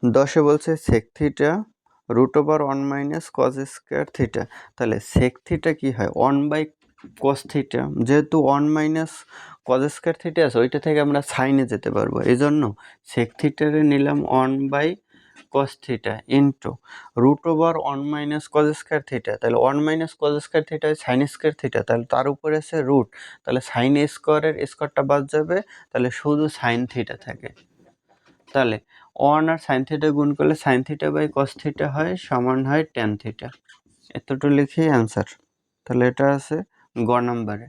10 বলছে sec theta √1 - cos square theta. তাহলে sec theta কি হয় 1/cos থিটা, যেহেতু 1 - cos স্কয়ার থিটা আছে ওইটা থেকে আমরা সাইনে যেতে পারবো, এই জন্য sec থিটারে নিলাম 1/cos theta into √1 - cos square theta. তাহলে 1 - cos square theta sine square theta, তাহলে তার উপরে আছে রুট, তাহলে সাইন স্কয়ারের স্কয়ারটা বাদ যাবে, তাহলে শুধু সাইন থিটা থাকে। তাহলে 1 আর সাইন থিটা গুণ করলে sine theta by cos theta হয় সমান হয় ট্যান থিটা। এতটুকু লিখেই অ্যান্সার। তাহলে এটা আছে গ নাম্বারে।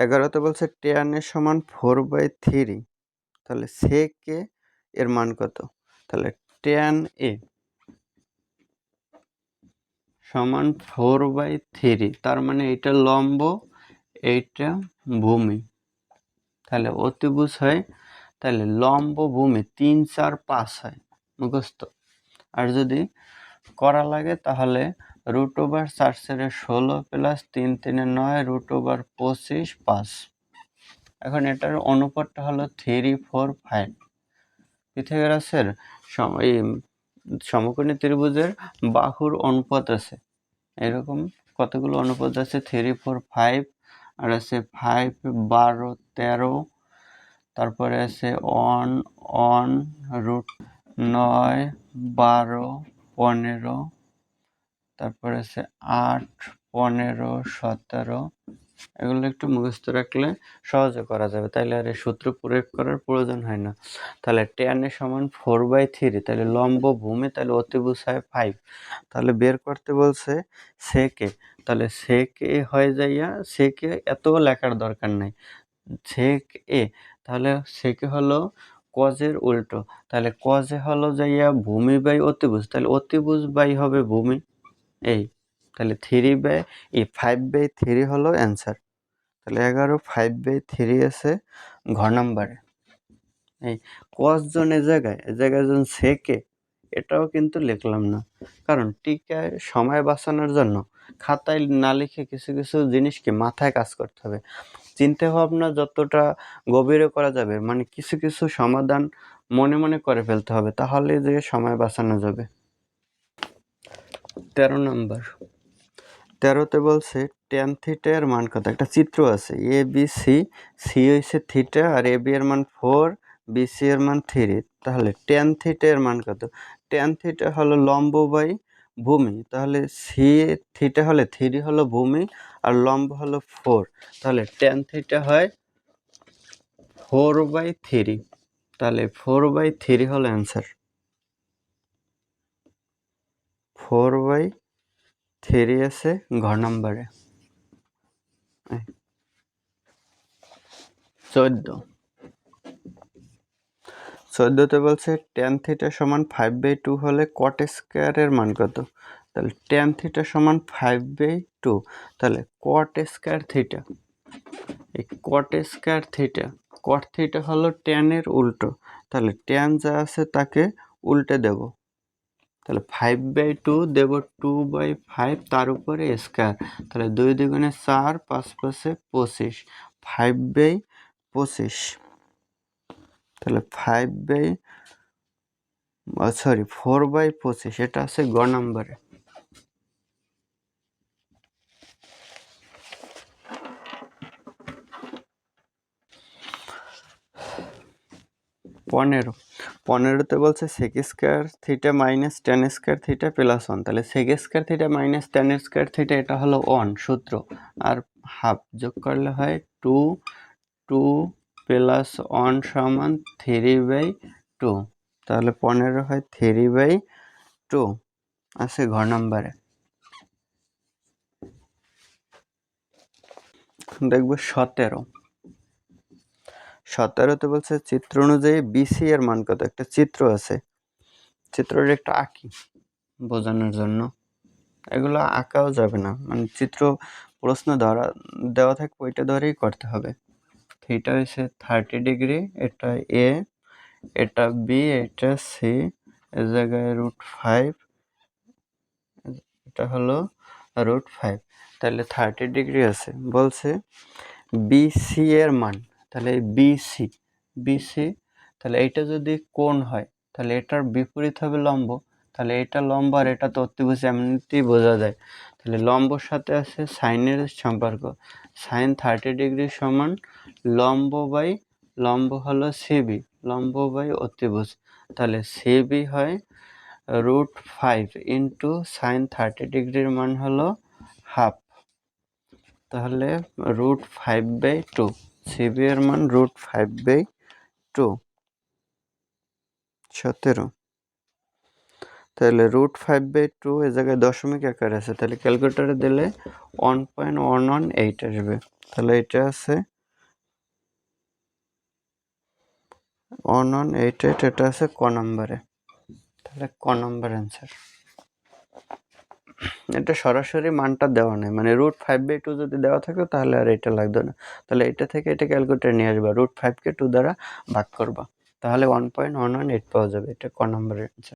11তে বলছে ট্যান এর সমান 4/3, তাহলে সেক এ এর মান কত? তাহলে ট্যান এ সমান 4/3, তার মানে এটা লম্ব, এইটা ভূমি, তাহলে অতিভুজ হয়, তাহলে লম্ব ভূমি 3, 4, 5 হয় মুখস্থ। আর যদি করা লাগে তাহলে √4/16 প্লাস 3, 3 9 √25 5। এখন এটার অনুপাতটা হলো 3, 4, 5। পিথাগোরাসের সমকোণী ত্রিভুজের বাহুর অনুপাত আছে, এরকম কতগুলো অনুপাত আছে 3, 4, 5, আর আছে 5, 12, 13, তারপরে আছে 1, 1, √9, 12, 15, তারপরে আছে 8, 15, 17। এগুলো একটু মুখস্থ রাখলে সহজে করা যাবে, তাইলে আর এই সূত্র প্রয়োগ করার প্রয়োজন হয় না। তাহলে ট্যান এর সমান 4/3, তাহলে লম্ব ভূমি, তাহলে অতিভুজ হয় 5। তাহলে বের করতে বলছে সেক এ, তাহলে সেক এ হয়ে যাইয়া, সেক এ এত লেখার দরকার নাই, সেক এ, তাহলে সেক এ হলো কজের উল্টো, তাহলে কজে হলো যাইয়া ভূমি বাই অতিভুজ, তাহলে অতিভুজ বাই হবে ভূমি, এই তাহলে 5/3 হলো অ্যান্সার। তাহলে 11 5/3 আছে ঘ নাম্বারে। এই কস জন এ জায়গায় জন সেকে, এটাও কিন্তু লিখলাম না, কারণ টিকায় সময় বাঁচানোর জন্য খাতায় না লিখে কিছু কিছু জিনিসকে মাথায় কাজ করতে হবে, চিন্তা ভাবনা যতটা গভীরে করা যাবে, মানে কিছু কিছু সমাধান মনে মনে করে ফেলতে হবে, তাহলে যে সময় বাঁচানো যাবে। 13 নাম্বার। 13তে বলছে ট্যান থিটা এর মান কত? একটা চিত্র আছে এ বি সি, সি হইছে থিটা আর এ বি এর মান 4, বি সি এর মান 3, তাহলে ট্যান থিটা এর মান কত? ট্যান থিটা হলো লম্ব বাই ভূমি, তাহলে সি থিটা হলে 3 হলো ভূমি আর লম্ব হলো 4, তাহলে ট্যান থিটা হয় 4/3, তাহলে 4/3 হলো অ্যান্সার। 4/3 আছে ঘ নাম্বারে। 14তে বলছে ট্যান থিটা সমান 5/2 হলে কট স্কয়ার এর মান কত? তাহলে ট্যান থিটা সমান 5/2, তাহলে কট স্কয়ার থিটা, এই কট স্কয়ার থিটা, কট থিটা হলো ট্যান এর উল্টো, তাহলে ট্যান যা আছে তাকে উল্টে দেব, তাহলে 5/2 দেব 2/5, তার উপরে স্কয়ার, তাহলে 2 দুগুণে 4, 5 5 25, 5/25, তাহলে 4/25, এটা আছে গ নাম্বারে। 15তে বলছে sec square theta minus tan square theta plus 1, তাহলে sec square theta minus tan square theta এটা হলো 1 সূত্র, আর হাফ যোগ করলে হয় 2, 2 প্লাস 1 সমান 3/2, তাহলে 15 হয় 3/2, আছে ঘ নাম্বারে। দেখবো 17তে বলছে চিত্র অনুযায়ী বিসি এর মান কত? একটা চিত্র আছে, চিত্রটা একটু আঁকি বোঝানোর জন্য, এগুলো আঁকাও যাবে না, মানে চিত্র প্রশ্ন দেওয়া থাকবে ওইটা ধরেই করতে হবে। থিটা হচ্ছে 30 ডিগ্রি, এটা এ, এটা বি, এটা সি, এর জায়গায় √5, এটা হলো √5, তাহলে 30° আছে। বলছে বিসি এর মান, তাহলে বিসি তাহলে এটা যদি কোণ হয় তাহলে এটার বিপরীত হবে লম্ব, তাহলে এটা লম্ব আর এটা তো অতিভুজ এমনিতেই বোঝা যায়। তাহলে লম্বর সাথে আছে সাইনের সম্পর্ক, সাইন 30° সমান লম্ব হলো সিবি, লম্ব বাই অতিভুজ, তাহলে সিবি হয় √5 ইন্টু সাইন 30°-র মান হলো হাফ, তাহলে √5/2, সিবি এর মান √5/2 17। তাহলে √5/2 এ জায়গায় দশমিক আকার আছে, তাহলে ক্যালকুলেটরে দিলে 1.118 আসবে। তাহলে এটা আছে 1188, এটা আছে ক নম্বরে, তাহলে ক নম্বর অ্যান্সার। এটা সরাসরি মানটা দেওয়া নেই, মানে √5/2 যদি দেওয়া থাকে তাহলে আর এটা লাগবে না, তাহলে এটা থেকে এটা ক্যালকুলেটরে নিয়ে আসবা, √5 কে 2 দ্বারা ভাগ করবা, তাহলে 1.118 পাওয়া যাবে। এটা ক নম্বরের অ্যান্সার।